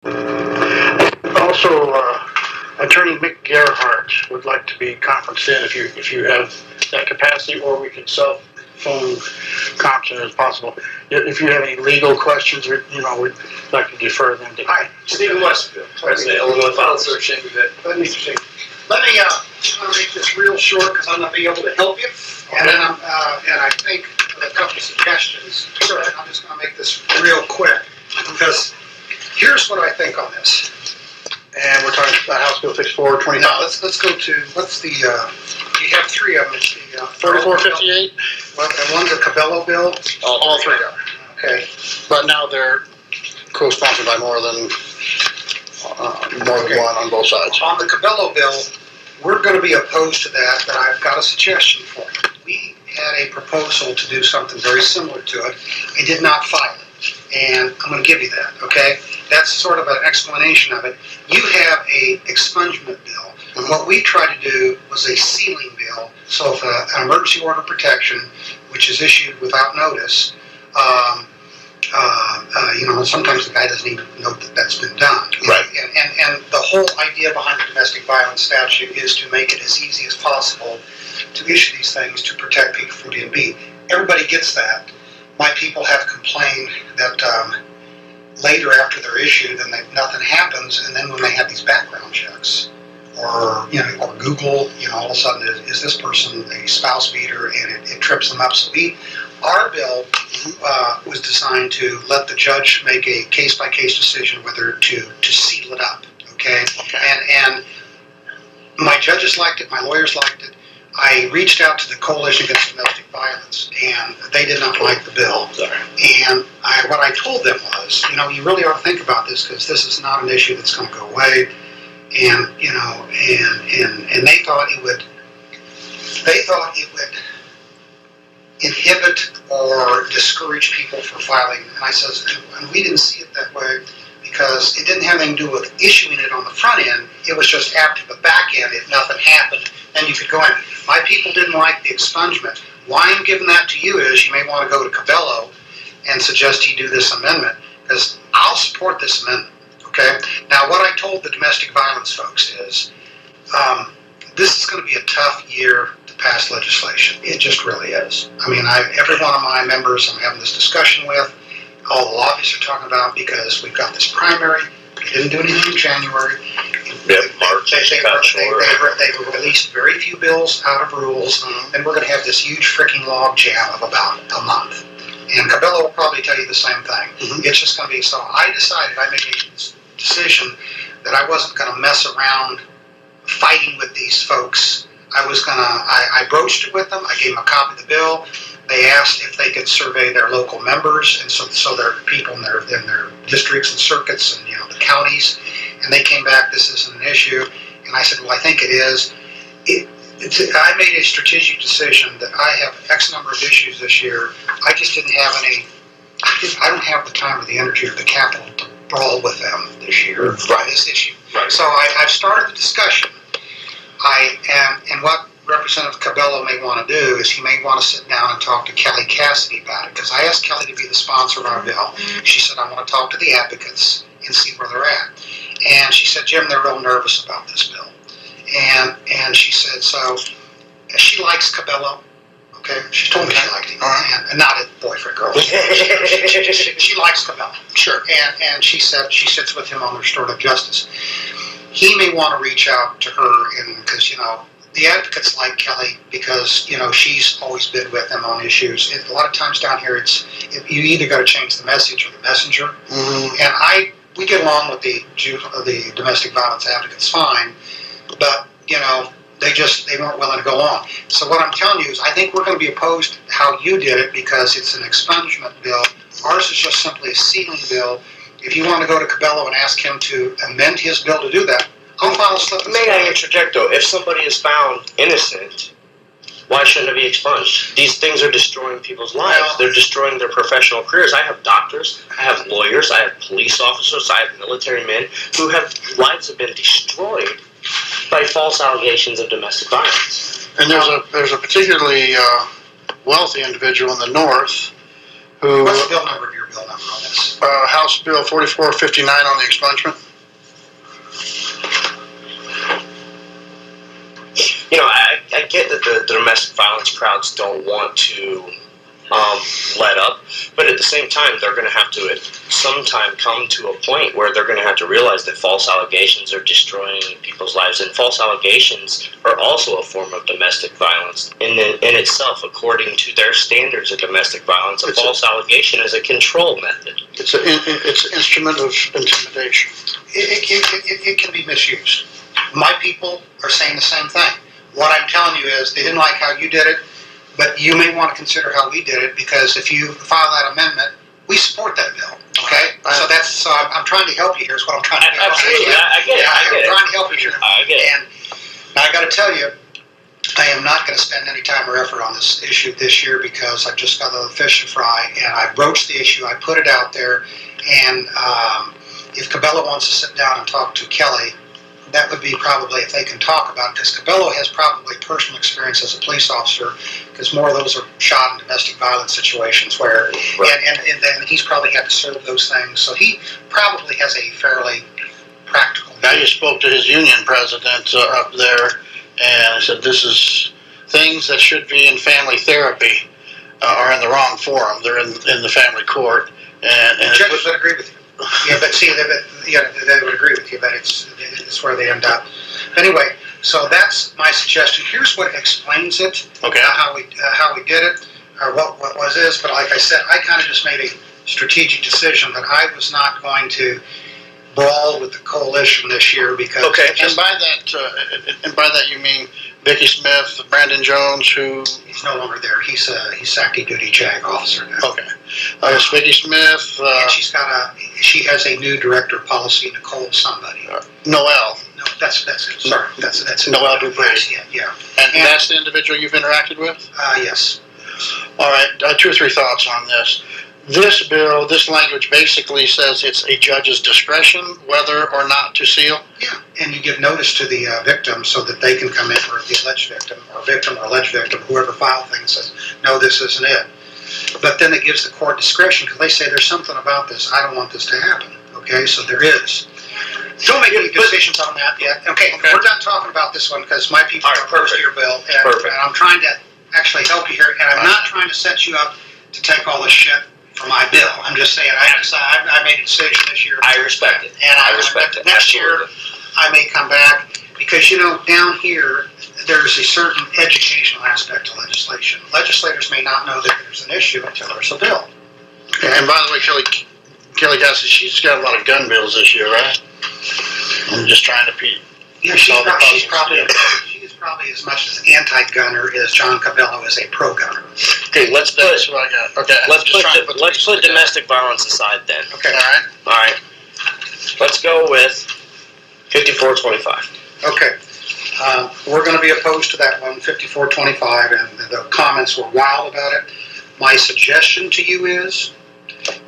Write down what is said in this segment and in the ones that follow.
Also, Attorney Mick Gerhardt would like to be conferenced in if you have that capacity, or we can phone conference as possible. If you have any legal questions, we'd like to defer them to. Hi, Stephen Westfield, President, Illinois File Search Syndicate. Let me make this real short because I'm not being able to help you, and I think with a couple of suggestions. I'm just going to make this real quick because here's what I think on this. And we're talking about House Bill 6425. Now let's go to you have three of them. It's the 3458. And one's a Cabello bill. All three are. Okay. But now they're co-sponsored by more than one on both sides. On the Cabello bill, we're going to be opposed to that, but I've got a suggestion for you. We had a proposal to do something very similar to it. I did not file it, and I'm going to give you that, okay? That's sort of an explanation of it. You have a expungement bill, and what we tried to do was a sealing bill. So if an emergency order of protection, which is issued without notice, sometimes the guy doesn't even know that that's been done. Right. And the whole idea behind the domestic violence statute is to make it as easy as possible to issue these things to protect people from being beat. Everybody gets that. My people have complained that later after they're issued, then nothing happens, and then when they have these background checks, or Google, all of a sudden, is this person a spouse beater, and it trips them up. So our bill was designed to let the judge make a case-by-case decision whether to seal it up, okay? And my judges liked it, my lawyers liked it. I reached out to the Coalition Against Domestic Violence, and they did not like the bill. And what I told them was, you really ought to think about this, because this is not an issue that's going to go away. And and they thought it would inhibit or discourage people from filing. And I says, and we didn't see it that way, because it didn't have anything to do with issuing it on the front end. It was just after the back end, if nothing happened, then you could go in. My people didn't like the expungement. Why I'm giving that to you is you may want to go to Cabello and suggest he do this amendment, because I'll support this amendment. Okay. Now, what I told the domestic violence folks is, this is going to be a tough year to pass legislation. It just really is. I mean, every one of my members I'm having this discussion with, all the lobbyists are talking about, because we've got this primary. They didn't do anything in January. March. They released very few bills out of rules, and we're going to have this huge freaking log jam of about a month. And Cabello will probably tell you the same thing. It's just going to be so. I made a decision that I wasn't going to mess around fighting with these folks. I broached it with them. I gave them a copy of the bill. They asked if they could survey their local members, and so their people in their districts and circuits and the counties, and they came back, this isn't an issue. And I said, well, I think it is. I made a strategic decision that I have X number of issues this year. I just didn't have any. I don't have the time or the energy or the capital to brawl with them this year on this issue. Right. So I've started the discussion. And what Representative Cabello may want to do is he may want to sit down and talk to Kelly Cassidy about it, because I asked Kelly to be the sponsor of our bill. She said, I want to talk to the advocates and see where they're at. And she said, Jim, they're real nervous about this bill. And she said, so she likes Cabello. Okay, she told me she liked him, and not a boyfriend, girl. She likes Cabello. Sure. And she said she sits with him on restorative justice. He may want to reach out to her, because the advocates like Kelly, because she's always been with them on issues. A lot of times down here, you either got to change the message or the messenger. And we get along with the domestic violence advocates fine, but they weren't willing to go on. So what I'm telling you is, I think we're going to be opposed how you did it, because it's an expungement bill. Ours is just simply a sealing bill. If you want to go to Cabello and ask him to amend his bill to do that, I'll file a slip. May I interject though? If somebody is found innocent, why shouldn't it be expunged? These things are destroying people's lives. They're destroying their professional careers. I have doctors, I have lawyers, I have police officers, I have military men who lives have been destroyed by false allegations of domestic violence. And there's a particularly wealthy individual in the north who, What's the bill number of your bill number on this? House Bill 4459 on the expungement. You know, I get that the domestic violence crowds don't want to let up, but at the same time, they're going to have to at some time come to a point where they're going to have to realize that false allegations are destroying people's lives, and false allegations are also a form of domestic violence in itself, according to their standards of domestic violence. A false allegation is a control method. It's an instrument of intimidation. It can be misused. My people are saying the same thing. What I'm telling you is they didn't like how you did it, but you may want to consider how we did it, because if you file that amendment, we support that bill. Okay? So I'm trying to help you here is what I'm trying to do. Absolutely. I get it. I'm trying to help you here. I get it. And I got to tell you, I am not going to spend any time or effort on this issue this year, because I've just got the fish to fry, and I broached the issue, I put it out there, and if Cabello wants to sit down and talk to Kelly, that would be probably if they can talk about it, because Cabello has probably personal experience as a police officer, because more of those are shot in domestic violence situations where, and then he's probably had to serve those things, so he probably has a fairly practical. Now, you spoke to his union president up there, and I said, this is things that should be in family therapy are in the wrong forum. They're in the family court. And judges would agree with you. Yeah, but see, they would agree with you, but it's where they end up. Anyway, so that's my suggestion. Here's what explains it. Okay. How we did it, or what was this. But like I said, I kind of just made a strategic decision that I was not going to brawl with the coalition this year, because. Okay. And by that you mean Vicki Smith, Brandon Jones, who. He's no longer there. He's active duty JAG officer now. Okay. It's Vicki Smith. And she has a new director of policy, Nicole somebody. Noel. No, that's it. Sorry, that's it. Noel Dupree. Yeah. And that's the individual you've interacted with? Yes. All right. 2 or 3 thoughts on this. This bill, this language basically says it's a judge's discretion whether or not to seal. Yeah, and you give notice to the victim so that they can come in, or the alleged victim, or alleged victim, whoever filed things says, no, this isn't it. But then it gives the court discretion, because they say there's something about this, I don't want this to happen. Okay, so there is. Don't make any decisions on that yet. Okay, we're done talking about this one, because my people are opposed to your bill, and I'm trying to actually help you here, and I'm not trying to set you up to take all the shit for my bill. I'm just saying, I made a decision this year. I respect it. And I respect it. Next year, I may come back, because, down here, there's a certain educational aspect to legislation. Legislators may not know that there's an issue until there's a bill. Okay. And by the way, Kelly Cassidy, she's got a lot of gun bills this year, right? I'm just trying to Yeah, she's probably as much as anti-gunner as John Cabello is a pro-gunner. Okay, let's put domestic violence aside then. Okay. All right. Let's go with 5425. Okay. We're going to be opposed to that one, 5425, and the comments were wild about it. My suggestion to you is,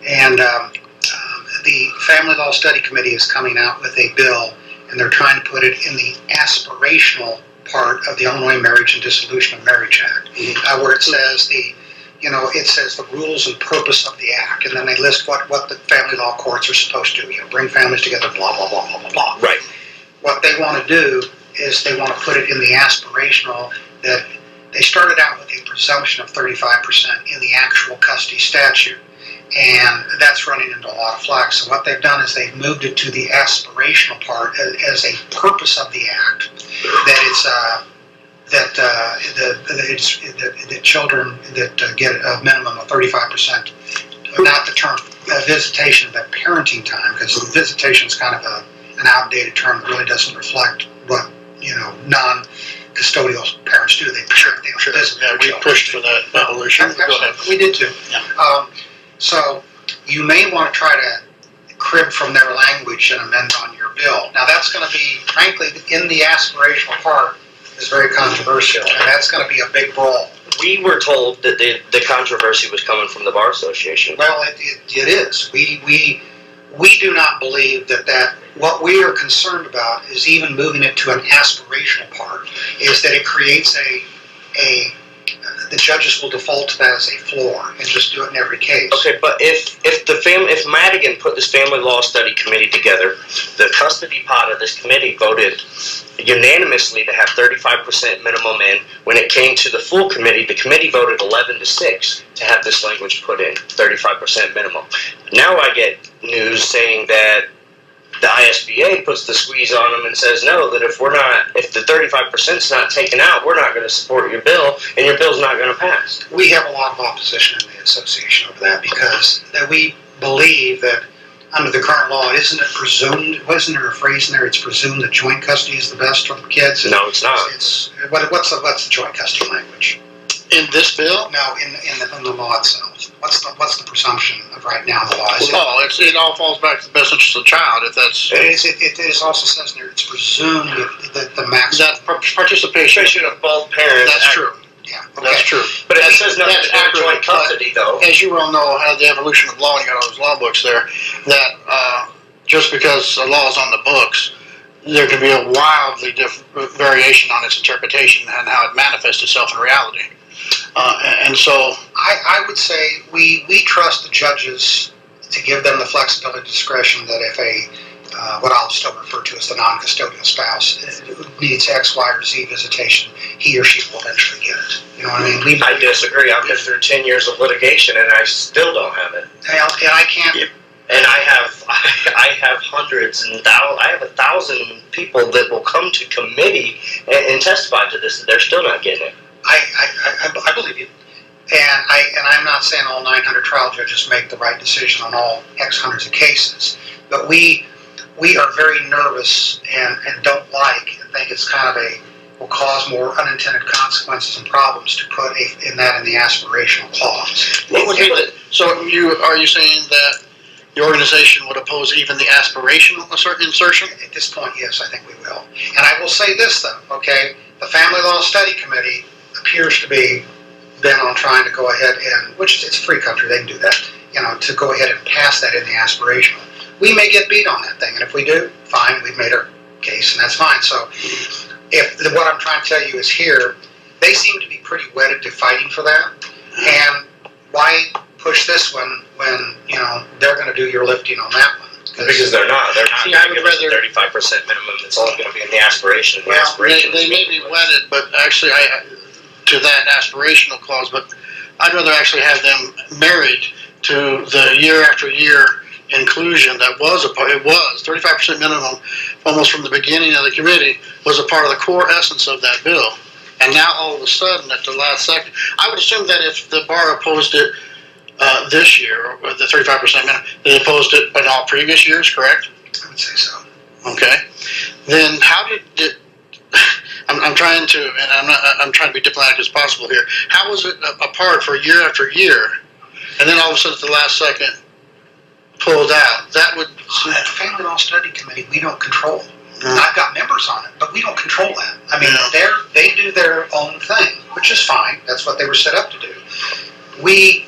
and the Family Law Study Committee is coming out with a bill, and they're trying to put it in the aspirational part of the Illinois Marriage and Dissolution of Marriage Act, where it says it says the rules and purpose of the act, and then they list what the family law courts are supposed to do, bring families together, blah, blah, blah, blah, blah, blah. Right. What they want to do is they want to put it in the aspirational, that they started out with a presumption of 35% in the actual custody statute, and that's running into a lot of flack. So what they've done is they've moved it to the aspirational part as a purpose of the act, that it's that children that get a minimum of 35%, not the term visitation, but parenting time, because visitation is kind of an outdated term that really doesn't reflect what non-custodial parents do. They visit their children. We pushed for that evolution. Go ahead. We did too. Yeah. So you may want to try to crib from their language and amend on your bill. Now that's going to be, frankly, in the aspirational part, is very controversial, and that's going to be a big brawl. We were told that the controversy was coming from the Bar Association. Well, it is. We do not believe that what we are concerned about is even moving it to an aspirational part, is that it creates the judges will default to that as a floor and just do it in every case. Okay, but if Madigan put this family law study committee together, the custody pot of this committee voted unanimously to have 35% minimum in. When it came to the full committee, the committee voted 11-6 to have this language put in, 35% minimum. Now I get news saying that the ISBA puts the squeeze on them and says, no, that if the 35% is not taken out, we're not going to support your bill, and your bill's not going to pass. We have a lot of opposition in the association over that because that we believe that under the current law, isn't it presumed, wasn't there a phrase in there, it's presumed that joint custody is the best for the kids? No, it's not. What's the joint custody language? In this bill? No, in the law itself. What's the presumption of right now in the law? It all falls back to the best interest of the child. If that's it also says in there it's presumed that the maximum participation of both parents. That's true. Yeah, okay. That's true. But it says nothing That's about joint custody, though. As you well know, how the evolution of law, and you got all those law books there, that just because a law is on the books, there can be a wildly different variation on its interpretation and how it manifests itself in reality. And so I would say we trust the judges to give them the flexibility and discretion that if what I'll still refer to as the non-custodial spouse needs X, Y, or Z visitation, he or she will eventually get it. You know what I mean? I disagree. I've been through 10 years of litigation and I still don't have it. And I can't. Yep. And I have hundreds and I have 1,000 people that will come to committee and testify to this, and they're still not getting it. I believe you. And I'm not saying all 900 trial judges make the right decision on all X hundreds of cases, but we are very nervous and don't like and think it's kind of will cause more unintended consequences and problems to put in the aspirational clause. What would be so are you saying that the organization would oppose even the aspirational insertion? At this point, yes, I think we will. And I will say this though, okay, the Family Law Study Committee appears to be bent on trying to go ahead and, which it's a free country, they can do that, to go ahead and pass that in the aspirational. We may get beat on that thing, and if we do, fine, we've made our case, and that's fine. So what I'm trying to tell you is here, they seem to be pretty wedded to fighting for that, and why push this one when, they're going to do your lifting on that one? Because they're not. They're not. See, I would rather 35% minimum. It's only going to be in the aspiration. The aspiration they may be wedded, but actually, to that aspirational clause. But I'd rather actually have them married to the year after year inclusion that was a part. It was 35% minimum, almost from the beginning of the committee, was a part of the core essence of that bill. And now all of a sudden, at the last second, I would assume that if the bar opposed it this year, or the 35% minimum, they opposed it in all previous years, correct? I would say so. Okay. Then how did it? I'm trying to, and I'm trying to be diplomatic as possible here. How was it apart for year after year, and then all of a sudden at the last second pulled out? That would that Family Law Study Committee we don't control. I've got members on it, but we don't control that. I mean, they do their own thing, which is fine. That's what they were set up to do. We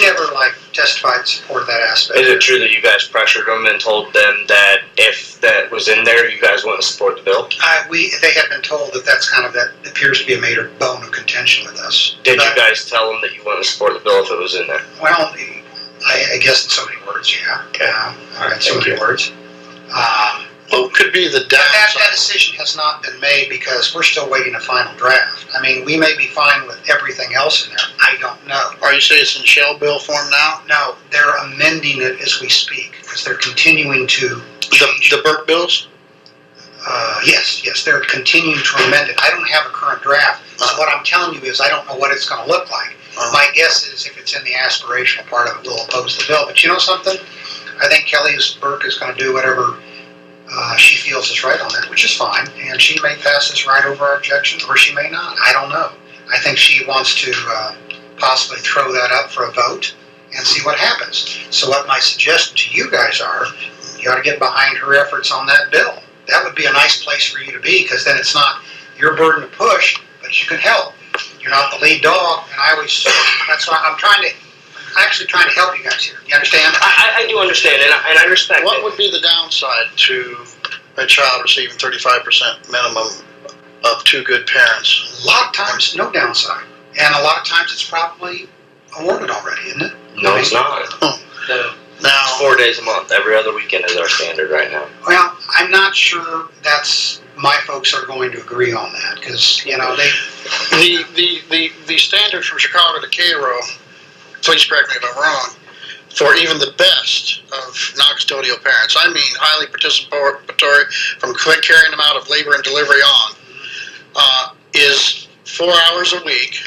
never testified in support of that aspect. Is it true that you guys pressured them and told them that if that was in there, you guys wouldn't support the bill? They have been told that appears to be a major bone of contention with us. Did you guys tell them that you wouldn't support the bill if it was in there? Well, I guess in so many words, yeah. Okay. In so many words. What could be the downside? That decision has not been made because we're still waiting a final draft. I mean, we may be fine with everything else in there. I don't know. Are you saying it's in shell bill form now? No, they're amending it as we speak because they're continuing to change. The Burke bills? Yes, they're continuing to amend it. I don't have a current draft. So what I'm telling you is I don't know what it's going to look like. My guess is if it's in the aspirational part of it, we'll oppose the bill. But you know something? I think Burke is going to do whatever she feels is right on that, which is fine, and she may pass this right over our objection, or she may not. I don't know. I think she wants to possibly throw that up for a vote and see what happens. So what my suggestion to you guys are, you ought to get behind her efforts on that bill. That would be a nice place for you to be, because then it's not your burden to push, but you can help. You're not the lead dog, and that's why I'm actually trying to help you guys here. You understand? I do understand, and I respect What would be the downside to a child receiving 35% minimum of two good parents? A lot of times, no downside. And a lot of times it's probably awarded already, isn't it? No, it's not. No. Now, It's 4 days a month. Every other weekend is our standard right now. well, I'm not sure that's, my folks are going to agree on that, because, you know, they, The standard from Chicago to Cairo, please correct me if I'm wrong, for even the best of non-custodial parents, I mean highly participatory from carrying them out of labor and delivery on, is 4 hours a week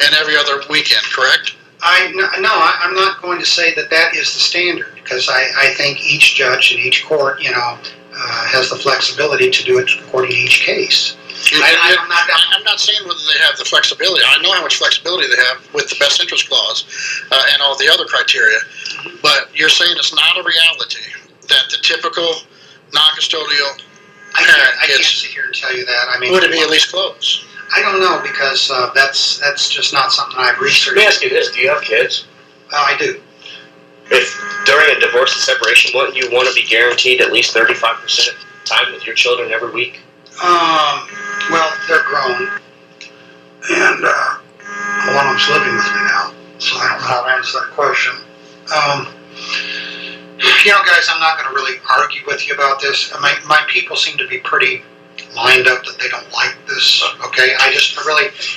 and every other weekend, correct? I'm not going to say that that is the standard, because I think each judge and each court, you know, has the flexibility to do it according to each case. I'm not saying whether they have the flexibility. I know how much flexibility they have with the best interest clause and all the other criteria, but you're saying it's not a reality that the typical non-custodial I parent can't gets. sit here and tell you that. I mean, Would it be at least close? I don't know, because that's just not something I've researched. Let me ask you this: do you have kids? I do. If during a divorce and separation, wouldn't you want to be guaranteed at least 35% time with your children every week? Well, they're grown, and one of them's living with me now, so I don't know how to answer that question. You know, guys, I'm not going to really argue with you about this. My people seem to be pretty lined up that they don't like this. Okay,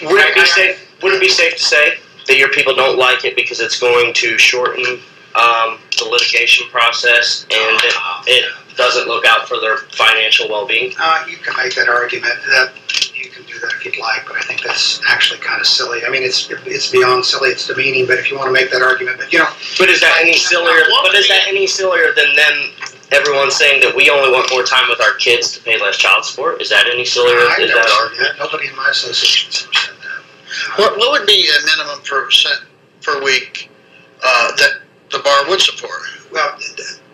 Would it be safe to say that your people don't like it because it's going to shorten the litigation process and it doesn't look out for their financial well-being? You can make that argument. That you can do that if you'd like, but I think that's actually kind of silly. I mean, it's beyond silly. It's demeaning. But if you want to make that argument, but you know, But is that any sillier? But is that any sillier than them? Everyone saying that we only want more time with our kids to pay less child support. Is that any sillier? I've Is never that said argument? that. Nobody in my association's ever said that. What would be a minimum per week that the bar would support? Well,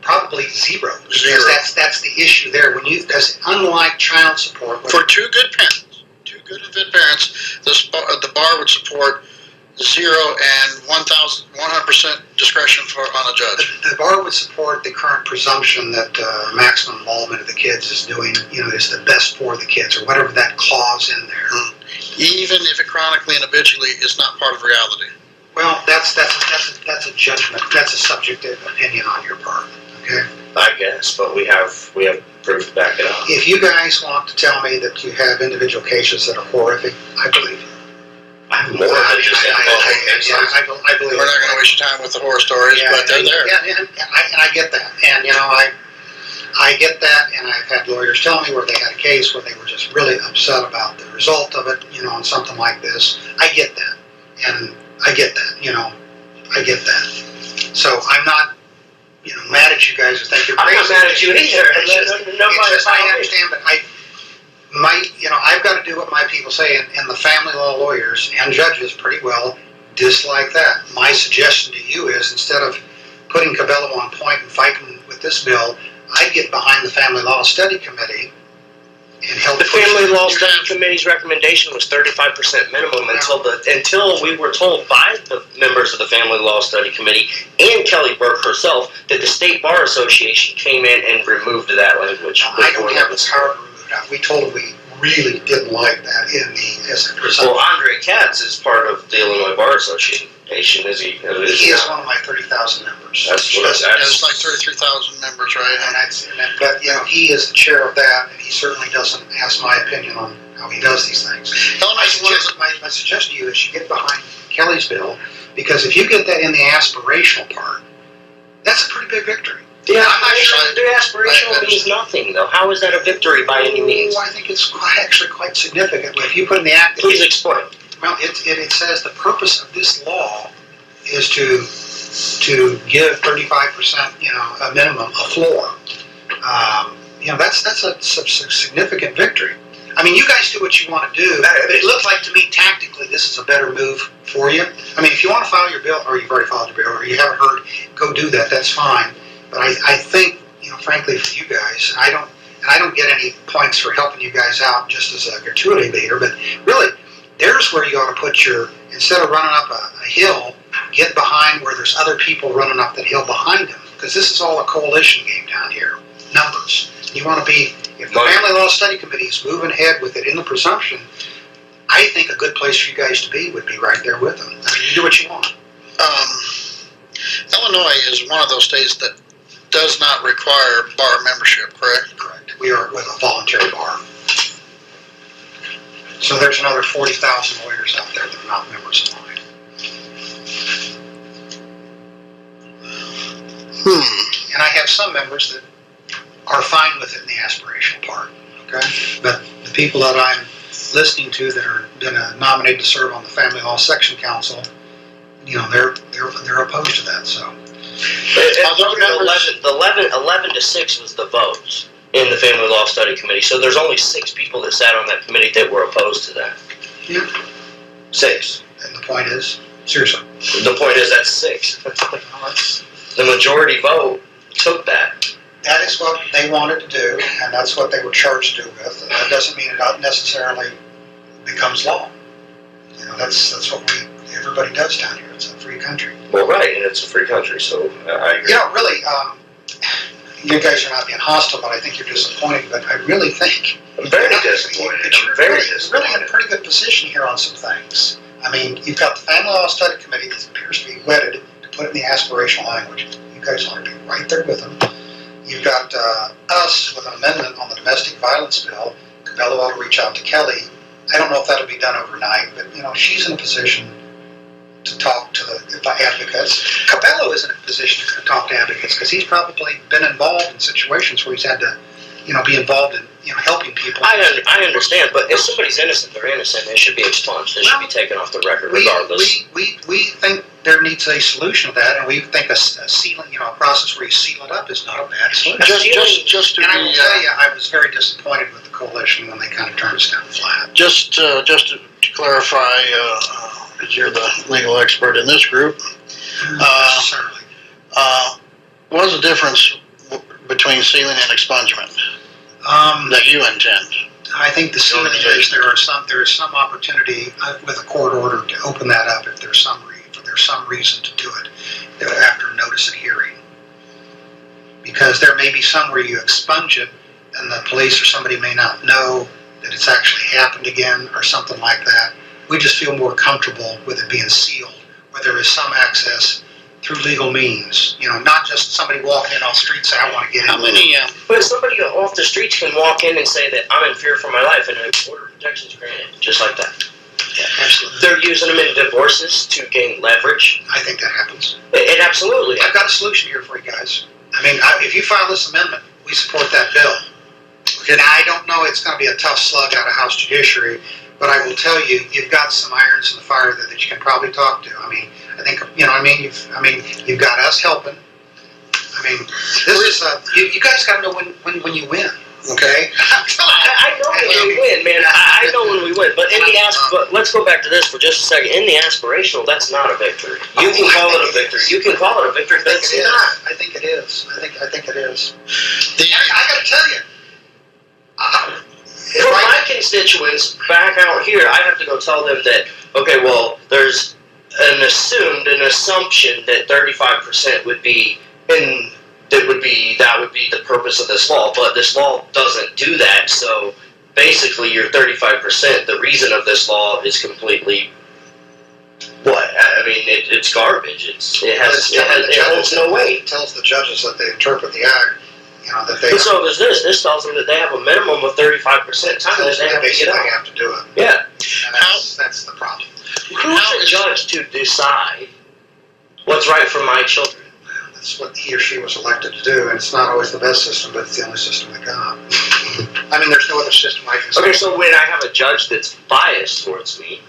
probably zero. Zero. Because that's the issue there. Because unlike child support, For two good parents, the bar would support 0 and 100% discretion on a judge. the bar would support the current presumption that maximum involvement of the kids is doing, you know, is the best for the kids, or whatever that clause in there. Even if it chronically and habitually is not part of reality. Well, that's a judgment. That's a subjective opinion on your part. Okay. I guess, but we have proof to back it up. If you guys want to tell me that you have individual cases that are horrific, I believe you. I have more than just I believe We're not going to waste your time with the horror stories, but they're there. Yeah, and I get that. And, you know, I get that, and I've had lawyers tell me where they had a case where they were just really upset about the result of it, you know, and something like this. I get that. And I get that, you know. I get that. So I'm not, you know, mad at you guys or think you're crazy. I'm not mad at you either. I understand, but I've got to do what my people say, and the family law lawyers and judges pretty well dislike that. My suggestion to you is, instead of putting Cabello on point and fighting with this bill, I'd get behind the Family Law Study Committee and help. The Family Law Study Committee's recommendation was 35% minimum until we were told by the members of the Family Law Study Committee and Kelly Burke herself that the State Bar Association came in and removed that language. I don't have the power to remove it. We told them we really didn't like that as a presumption. Well, Andre Katz is part of the Illinois Bar Association, is he? He is one of my 30,000 members. It's like 33,000 members, right? But, you know, he is the chair of that, and he certainly doesn't ask my opinion on how he does these things. My suggestion to you is you get behind Kelly's bill, because if you get that in the aspirational part, that's a pretty big victory. Yeah, I'm not sure the aspirational means nothing, though. How is that a victory by any means? I think it's actually quite significant. If you put in the act... Please explain. Well, it says the purpose of this law is to give 35%, you know, a minimum, a floor. You know, that's a significant victory. I mean, you guys do what you want to do, but it looks like to me tactically this is a better move for you. I mean, if you want to file your bill, or you've already filed your bill, or you haven't heard, go do that. That's fine. But I think, you know, frankly, for you guys, and I don't get any points for helping you guys out just as a gratuity leader, but really, there's where you ought to put instead of running up a hill, get behind where there's other people running up that hill behind them, because this is all a coalition game down here. Numbers. You want to be, if the Family Law Study Committee is moving ahead with it in the presumption, I think a good place for you guys to be would be right there with them. I mean, you do what you want. Illinois is one of those states that does not require bar membership, correct? Correct. We are with a voluntary bar. So there's another 40,000 lawyers out there that are not members of mine. And I have some members that are fine with it in the aspirational part. Okay, but the people that I'm listening to that are been nominated to serve on the Family Law Section Council, you know, they're opposed to that. So. The 11 to 6 was the vote in the Family Law Study Committee. So there's only 6 people that sat on that committee that were opposed to that. Yeah. 6. And the point is, seriously. The point is that's 6. The majority vote took that. That is what they wanted to do, and that's what they were charged to do with. And that doesn't mean it necessarily becomes law. You know, that's what everybody does down here. It's a free country. Well, right, and it's a free country, so I agree. You know, really, you guys are not being hostile, but I think you're disappointed. But I really think I'm very disappointed. You're really in a pretty good position here on some things. I mean, you've got the Family Law Study Committee that appears to be wedded to put it in the aspirational language. You guys ought to be right there with them. You've got us with an amendment on the domestic violence bill. Cabello ought to reach out to Kelly. I don't know if that'll be done overnight, but you know, she's in a position to talk to the advocates. Cabello is in a position to talk to advocates because he's probably been involved in situations where he's had to, you know, be involved in, you know, helping people. I understand, but if somebody's innocent, they're innocent. They should be expunged. They should be taken off the record regardless. We think there needs a solution to that, and we think a sealing, you know, a process where you seal it up is not a bad solution. Just to and be, I will tell you, I was very disappointed with the coalition when they kind of turned us down flat. Just to clarify, as you're the legal expert in this group, Certainly. what's the difference between sealing and expungement that you intend? I think the sealing is there is some opportunity with a court order to open that up if there's some reason to do it after notice and hearing, because there may be some where you expunge it and the police or somebody may not know that it's actually happened again or something like that. We just feel more comfortable with it being sealed, where there is some access through legal means. You know, not just somebody walking in off the street and say, I want to get in. How many? But somebody off the streets can walk in and say that I'm in fear for my life, and an order of protection is granted, just like that. Yeah, absolutely. They're using them in divorces to gain leverage. I think that happens. It absolutely. I've got a solution here for you guys. I mean, if you file this amendment, we support that bill. Okay, now I don't know, it's going to be a tough slug out of House Judiciary, but I will tell you, you've got some irons in the fire that you can probably talk to. I mean, I think, you know, you've got us helping. I mean, this is you guys got to know when you win. Okay. I know when we win, man. I know when we win. But but let's go back to this for just a second. In the aspirational, that's not a victory. You can call it a victory. You can call it a victory, but it's not. I think it is. I think it is. I got to tell you. For my constituents back out here, I have to go tell them that, okay, well, there's an assumption that 35% would be that would be the purpose of this law, but this law doesn't do that. So basically, your 35%, the reason of this law is completely what? I mean, it's garbage. It holds no weight. It tells the judges that they interpret the act. You know, that they. And so there's this. This tells them that they have a minimum of 35% time that they have to get out. Have to do it. Yeah. And that's the problem. Who's a judge to decide what's right for my children? That's what he or she was elected to do, and it's not always the best system, but it's the only system we got. I mean, there's no other system I can say. Okay, so when I have a judge that's biased towards me,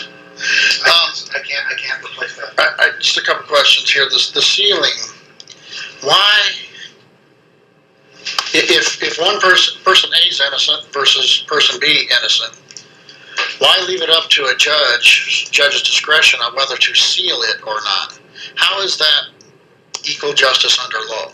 I can't replace that. Just a couple questions here. The sealing. Why? If one person A is innocent versus person B innocent, why leave it up to a judge's discretion on whether to seal it or not? How is that equal justice under law?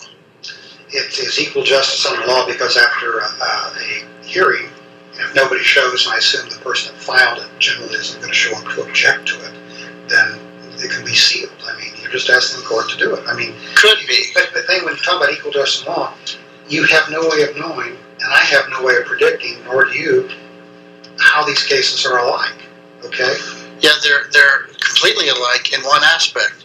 It is equal justice under law because after a hearing, if nobody shows, and I assume the person that filed it generally isn't going to show up to object to it, then it can be sealed. I mean, you're just asking the court to do it. I mean, could be. But the thing when you talk about equal justice in law, you have no way of knowing, and I have no way of predicting, nor do you, how these cases are alike, okay? Yeah, they're completely alike in one aspect.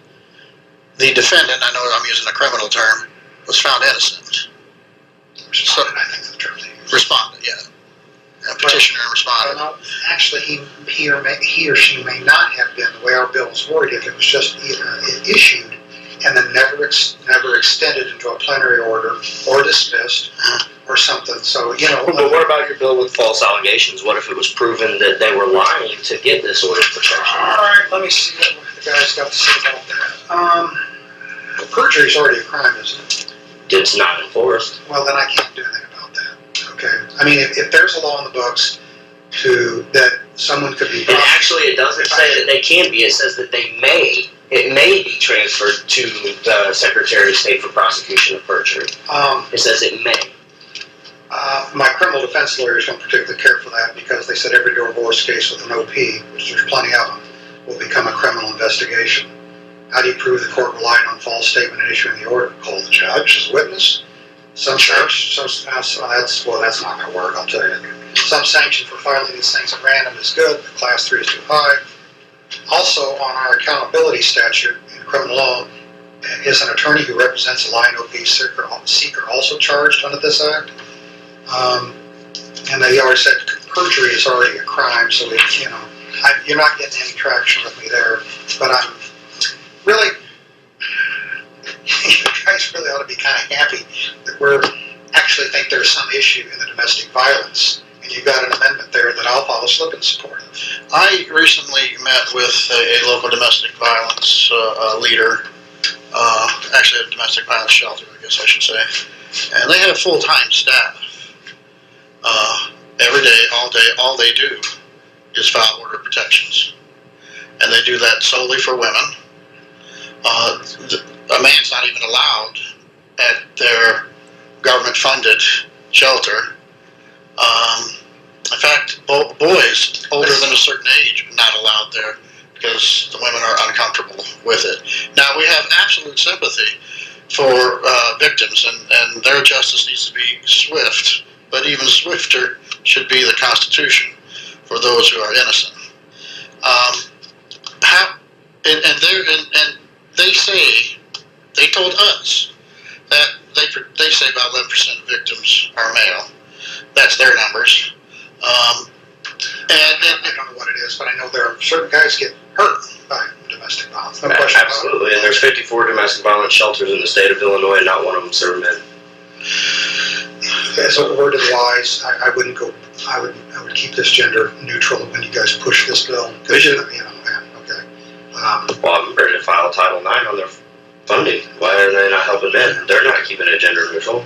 The defendant, I know I'm using a criminal term, was found innocent. Respondent, I think, is the term they use. Respondent, yeah. Petitioner and respondent. Well, actually, he or she may not have been, the way our bill was worded, if it was just issued and then never extended into a plenary order or dismissed or something. So, But what about your bill with false allegations? What if it was proven that they were lying to get this order of protection? All right, let me see what the guy's got to say about that. Perjury is already a crime, isn't it? It's not enforced. Well, then I can't do anything about that. Okay. I mean, if there's a law in the books that someone could be. And actually, it doesn't say that they can be. It says that it may be transferred to the Secretary of State for prosecution of perjury. It says it may. My criminal defense lawyers don't particularly care for that because they said every divorce case with an OP, which there's plenty of them, will become a criminal investigation. How do you prove the court relied on false statement in issuing the order? Call the judge as witness. Some judge, that's not going to work, I'll tell you. Some sanction for filing these things at random is good, but class 3 is too high. Also, on our accountability statute in criminal law, is an attorney who represents a lying OP seeker also charged under this act? And they already said perjury is already a crime, so you're not getting any traction with me there. But I'm really, you guys really ought to be kind of happy that we're actually think there's some issue in the domestic violence, and you've got an amendment there that I'll follow slip in support of. I recently met with a local domestic violence leader, actually a domestic violence shelter, I guess I should say, and they have full-time staff. Every day, all they do is file order protections, and they do that solely for women. A man's not even allowed at their government-funded shelter. In fact, boys older than a certain age are not allowed there because the women are uncomfortable with it. Now, we have absolute sympathy for victims, and their justice needs to be swift, but even swifter should be the Constitution for those who are innocent. They told us that they say about 11% of victims are male. That's their numbers. I don't know what it is, but I know there are certain guys get hurt by domestic violence. No question. Absolutely, and there's 54 domestic violence shelters in the state of Illinois, and not one of them serve men. As a word of the wise, I wouldn't go. I would keep this gender neutral when you guys push this bill. We should. Okay. Well, I'm ready to file Title IX on their funding. Why are they not helping men? They're not keeping it gender neutral.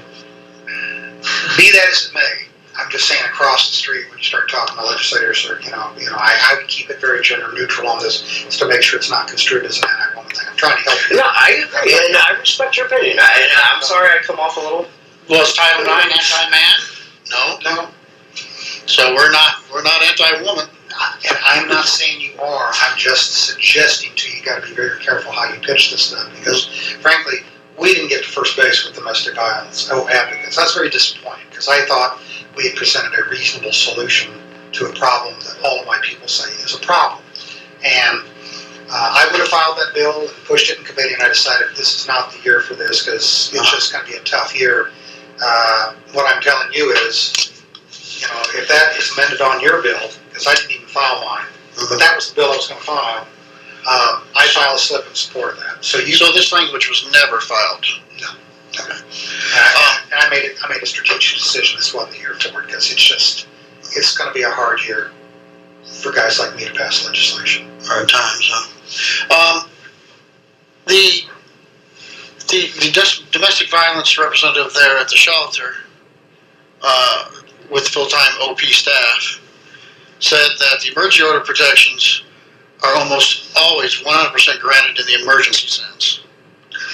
Be that as it may, I'm just saying across the street when you start talking to legislators, or I would keep it very gender neutral on this, just to make sure it's not construed as an anti-woman thing. I'm trying to help you. No, I agree, and I respect your opinion. I'm sorry I come off a little. Was Title IX anti-man? No. So we're not anti-woman. And I'm not saying you are. I'm just suggesting to you, got to be very careful how you pitch this stuff, because frankly, we didn't get to first base with domestic violence advocates. That's very disappointing, because I thought we had presented a reasonable solution to a problem that all of my people say is a problem. And I would have filed that bill and pushed it in committee, and I decided this is not the year for this, because it's just going to be a tough year. What I'm telling you is, if that is amended on your bill, because I didn't even file mine, but that was the bill I was going to file, I file a slip in support of that. So this language was never filed? No. Okay. And I made a strategic decision this wasn't the year for it, because it's going to be a hard year for guys like me to pass legislation. Hard times, huh? The domestic violence representative there at the shelter, with full-time OP staff, said that the emergency order protections are almost always 100% granted in the emergency sense.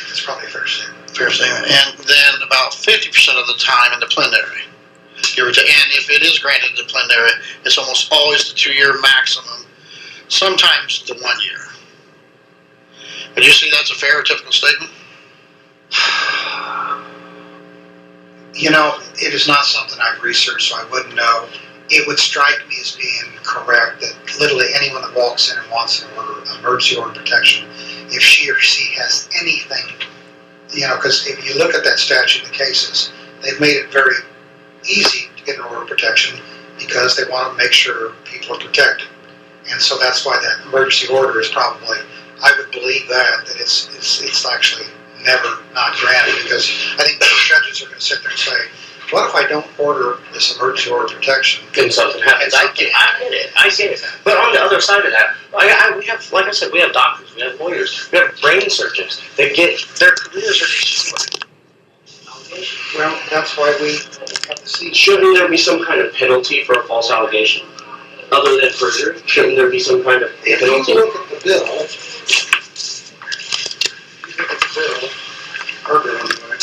It's probably a fair statement. Fair statement. And then about 50% of the time in the plenary. And if it is granted in the plenary, it's almost always the 2-year maximum, sometimes the 1 year. Would you say that's a fair or typical statement? It is not something I've researched, so I wouldn't know. it would strike me as being correct that literally anyone that walks in and wants an emergency order protection, if she or he has anything, because if you look at that statute in the cases, they've made it very easy to get an order of protection because they want to make sure people are protected. And so that's why that emergency order is probably, I would believe that it's actually never not granted, because I think most judges are going to sit there and say, what if I don't order this emergency order protection? Then something happens. I get it. But on the other side of that, we have, like I said, we have doctors, we have lawyers, we have brain surgeons that get their careers are destroyed. Well, that's why we have to see. Shouldn't there be some kind of penalty for a false allegation, other than perjury? Shouldn't there be some kind of If penalty? you look at the bill, our bill anyway,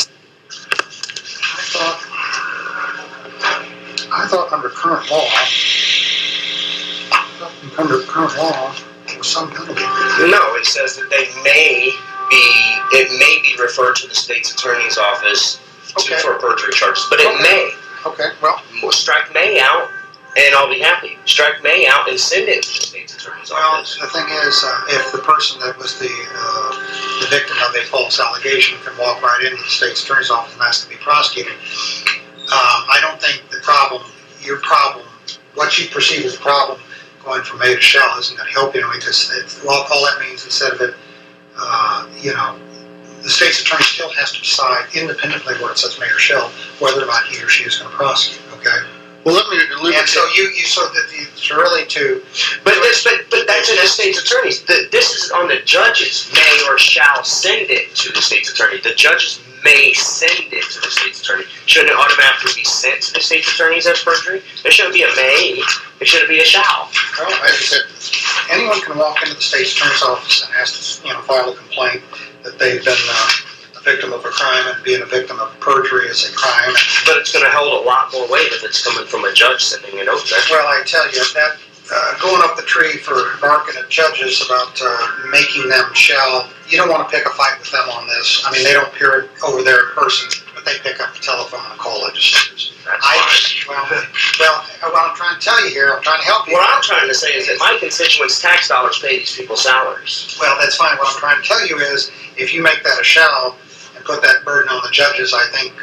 I thought under current law, there was some penalty. No, it says that it may be referred to the state's attorney's office for perjury charges, but it may. Okay, well. Strike may out, and I'll be happy. Strike may out and send it to the state's attorney's office. The thing is, if the person that was the victim of a false allegation can walk right into the state's attorney's office and ask to be prosecuted, I don't think your problem, what you perceive as a problem, going from may to shall isn't going to help you, because all that means, instead of it, the state's attorney still has to decide independently where it says may or shall whether or not he or she is going to prosecute. Okay. Well, let me. And so it's really to. But that's in the state's attorneys. This is on the judges. May or shall send it to the state's attorney. The judges may send it to the state's attorney. Shouldn't it automatically be sent to the state's attorneys as perjury? There shouldn't be a may. There shouldn't be a shall. Well, as I said, anyone can walk into the state's attorney's office and ask to file a complaint that they've been a victim of a crime, and being a victim of perjury is a crime. But it's going to hold a lot more weight if it's coming from a judge sending it over there. Well, I tell you, that going up the tree for barking at judges about making them shall, you don't want to pick a fight with them on this. I mean, they don't hear it over there in person, but they pick up the telephone and call legislators. What I'm trying to tell you here, I'm trying to help you. What I'm trying to say is that my constituents' tax dollars pay these people's salaries. Well, that's fine. What I'm trying to tell you is, if you make that a shall and put that burden on the judges, I think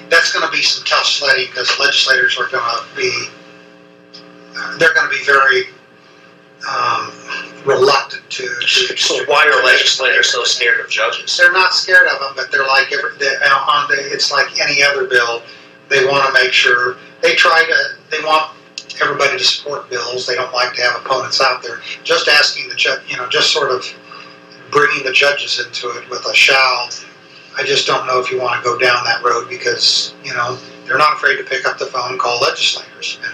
that's going to be some tough sledding, because legislators are going to be, they're going to be very reluctant to. So why are legislators so scared of judges? They're not scared of them, but they're like it's like any other bill. They want to make sure they want everybody to support bills. They don't like to have opponents out there. Just asking the judge, just sort of bringing the judges into it with a shall. I just don't know if you want to go down that road, because they're not afraid to pick up the phone and call legislators. And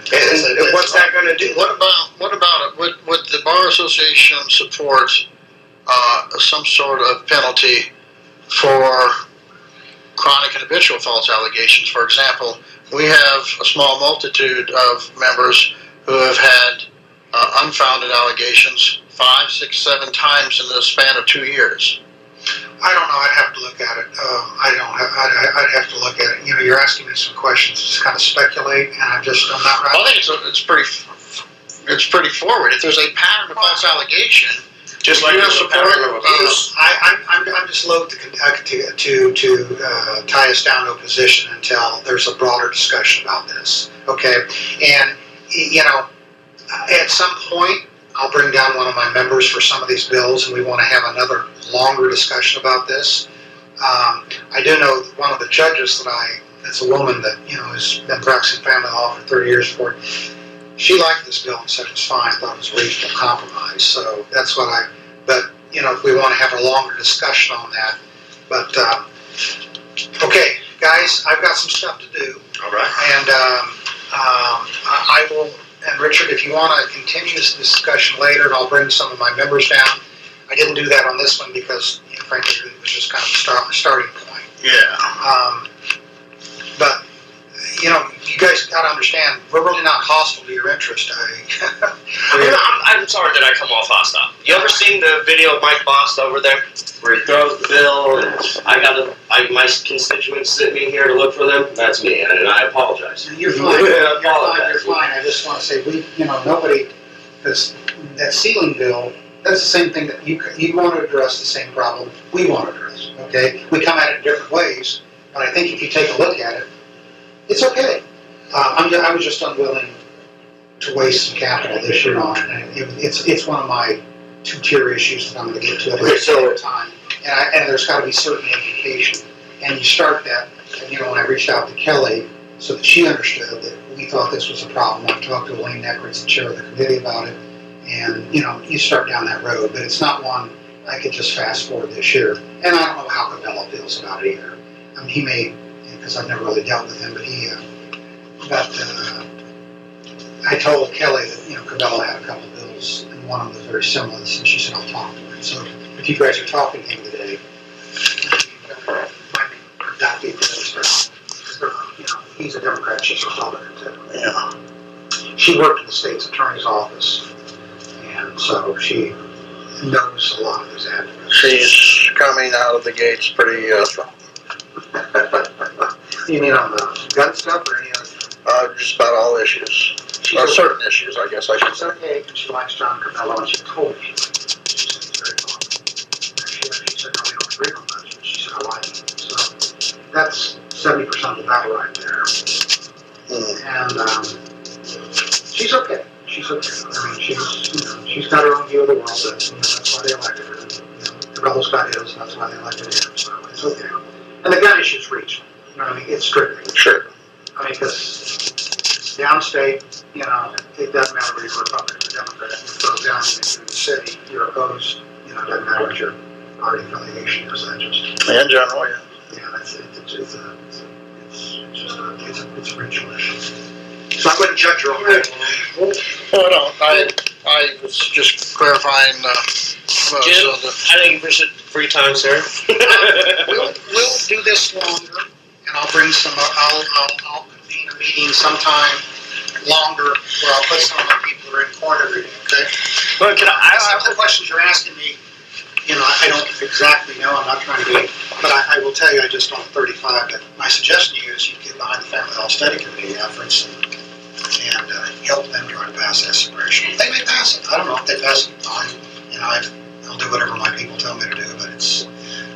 what's that going to do? What about it? Would the Bar Association support some sort of penalty for chronic and habitual false allegations? For example, we have a small multitude of members who have had unfounded allegations 5, 6, 7 times in the span of 2 years. I don't know. I'd have to look at it. I'd have to look at it. You're asking me some questions to kind of speculate, and I'm not right. I think it's pretty forward. If there's a pattern of false allegation, just like there's a pattern of abuse. I'm just loath to tie us down to a position until there's a broader discussion about this. Okay, and at some point, I'll bring down one of my members for some of these bills, and we want to have another longer discussion about this. I do know one of the judges that's a woman that has been practicing family law for 30 years before. She liked this bill and said it was fine. Thought it was a reasonable compromise. So that's what But if we want to have a longer discussion on that. But okay, guys, I've got some stuff to do. All right. And I will. And Richard, if you want to continue this discussion later, and I'll bring some of my members down. I didn't do that on this one because, frankly, it was just kind of a starting point. Yeah. But you guys, gotta understand, we're really not hostile to your interest. I'm sorry that I come off hostile. You ever seen the video of Mike Bost over there where he throws the bill and my constituents sent me here to look for them? That's me, and I apologize. You're fine. You're fine. You're fine. I just want to say, nobody, because that ceiling bill, that's the same thing that you want to address the same problem we want to address. Okay, we come at it in different ways, but I think if you take a look at it, it's okay. I was just unwilling to waste some capital this year on it. It's one of my two-tier issues that I'm going to get to at a certain time. And there's got to be certain education. And you start that, and when I reached out to Kelly so that she understood that we thought this was a problem, I talked to Elaine Neckrits, the chair of the committee, about it. And, you start down that road, but it's not one I could just fast forward this year. And I don't know how Cabela feels about it either. I mean, he may, because I've never really dealt with him, but I told Kelly that, Cabela had a couple of bills, and one of them was very similar, and she said, I'll talk to him. So if you guys are talking to him today, might be productive he's a Democrat, she's a Republican too. Yeah. She worked in the state's attorney's office, and so she knows a lot of these advocates. She's coming out of the gates pretty strong. You mean on the gun stuff or any other? Just about all issues. Certain issues, I guess I should say. Okay, she likes John Cabela, and she told me. She said he's very calm. She said, no, we don't agree on much, but she said, I like him. So that's 70% of the battle right there. And she's okay. She's okay. I mean, she's got her own view of the world, but that's why they elected her. Cabela's got his, that's why they elected him, so it's okay. And the gun issue's reached. It's strictly. Sure. I mean, because downstate, it doesn't matter whether you're Republican or Democrat. You go down in the city, you're opposed, it doesn't matter what your party affiliation is. That just. In general, yeah. Yeah, that's it. It's a regional issue. So I wouldn't judge her on that. Well, I was just clarifying. Jim, I think you appreciate free time, sir. We'll do this longer, and I'll bring some. I'll convene a meeting sometime longer where I'll put some of the people who are in court every day. Okay. But Some of the questions you're asking me, I don't exactly know. I'm not trying to be, but I will tell you, I just on 35. But my suggestion to you is you get behind the Family Health Study Committee efforts and help them try to pass that separation. They may pass it. I don't know if they pass it. Fine. I'll do whatever my people tell me to do. But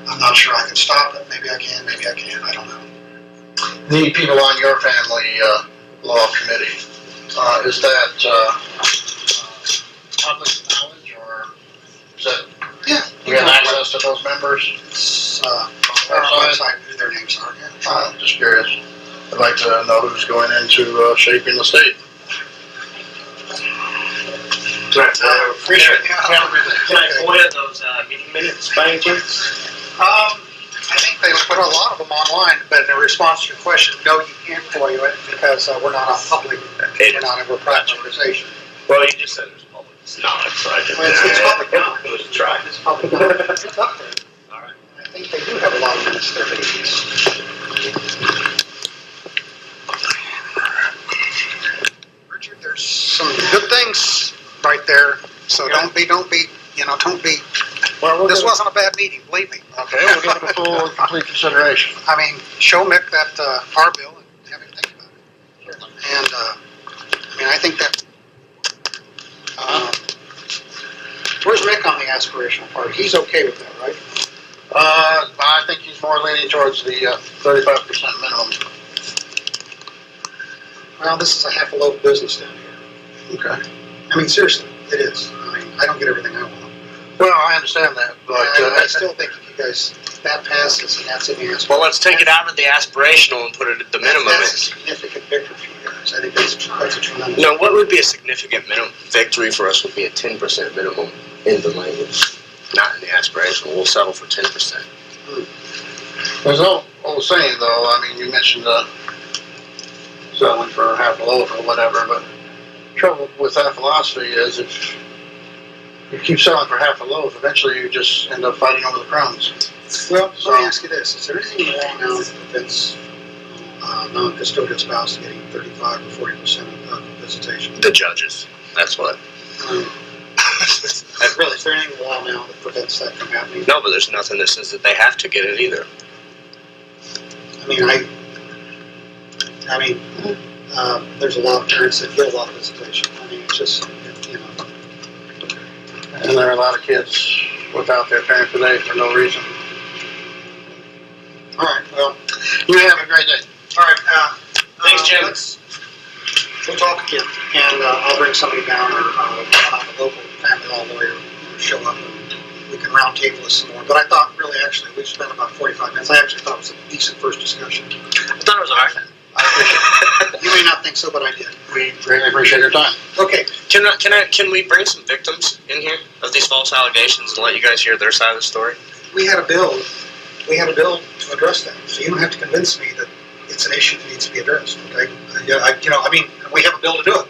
I'm not sure I can stop it. Maybe I can. Maybe I can't. I don't know. The people on your family law committee, is that public knowledge, or is that? Yeah. You have access to those members? It's on our website who their names are. Yeah. Just curious. I'd like to know who's going into shaping the state. Appreciate it. Can I FOIA those meeting minutes by any chance? I think they put a lot of them online, but in response to your question, no, you can't FOIA it because we're not a public, we're a private organization. Well, you just said it was public. It's not, so I didn't. Well, it's public knowledge. It was a try. It's public knowledge. It's up there. All right. I think they do have a lot of minutes there, Richard, there's some good things right there, so don't be, Well, this wasn't a bad meeting, believe me. Okay, we'll give it a full, complete consideration. I mean, show Mick that, our bill and have him think about it. And, I think that, where's Mick on the aspirational part? He's okay with that, right? I think he's more leaning towards the 35% minimum. Well, this is a half a loaf business down here. Okay. I mean, seriously, it is. I don't get everything I want. Well, I understand that, but I still think if you guys, that passes and that's in the aspirational. Well, let's take it out of the aspirational and put it at the minimum. That's a significant victory for you guys. I think that's a tremendous. No, what would be a significant minimum victory for us would be a 10% minimum in the language, not in the aspirational. We'll settle for 10%. there's no old saying, though. I mean, you mentioned selling for half a loaf or whatever, but the trouble with that philosophy is if you keep selling for half a loaf, eventually you just end up fighting over the crumbs. Well, let me ask you this. Is there anything wrong now if it's non-custodial spouse getting 35 or 40% of visitation. The judges. That's what. Really, is there anything in the law now that prevents that from happening? No, but there's nothing that says that they have to get it either. There's a lot of parents that get a lot of visitation. I mean, it's just, you know. And there are a lot of kids without their parent today for no reason. All right, well, You have a great day. all right. Thanks, Jim. We'll talk again, and I'll bring somebody down, or a local family law lawyer, show up, and we can round table this some more. But I thought, really, actually, we've spent about 45 minutes. I actually thought it was a decent first discussion. I thought it was alright. I appreciate it. You may not think so, but I did. We greatly appreciate your time. Okay, Can we bring some victims in here of these false allegations and let you guys hear their side of the story? we had a bill to address that, so you don't have to convince me that it's an issue that needs to be addressed, okay? We have a bill to do it.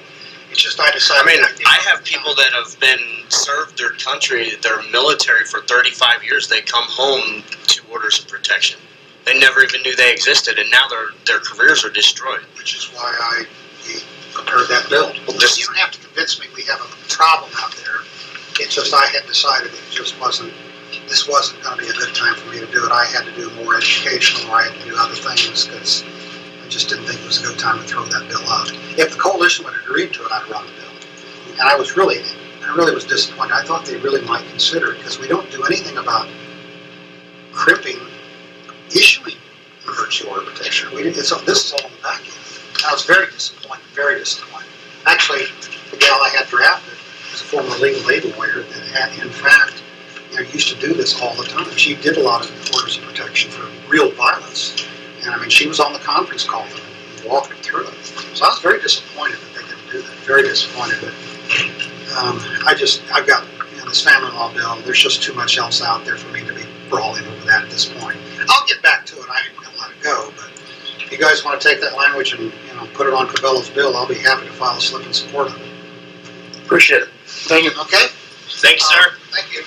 It's just I decided. I have people that have been served their country, their military for 35 years. They come home to orders of protection. They never even knew they existed, and now their careers are destroyed. Which is why we prepared that bill. You don't have to convince me we have a problem out there. It's just I had decided this wasn't going to be a good time for me to do it. I had to do more educational, or I had to do other things, because I just didn't think it was a good time to throw that bill out. If the coalition would have agreed to it, I'd run the bill. And I really was disappointed. I thought they really might consider it, because we don't do anything about crimping issuing emergency order protection. This is all in the back end. I was very disappointed, very disappointed. Actually, the gal I had drafted was a former legal aid lawyer that had, in fact, used to do this all the time. She did a lot of orders of protection for real violence. And she was on the conference call and walking through it. So I was very disappointed that they didn't do that. Very disappointed. But I've got this family law bill. There's just too much else out there for me to be brawling over that at this point. I'll get back to it. I ain't gonna let it go. But if you guys want to take that language and put it on Cabela's bill, I'll be happy to file a slip in support of it. Appreciate it. Thank you. Okay? Thanks, sir. Thank you.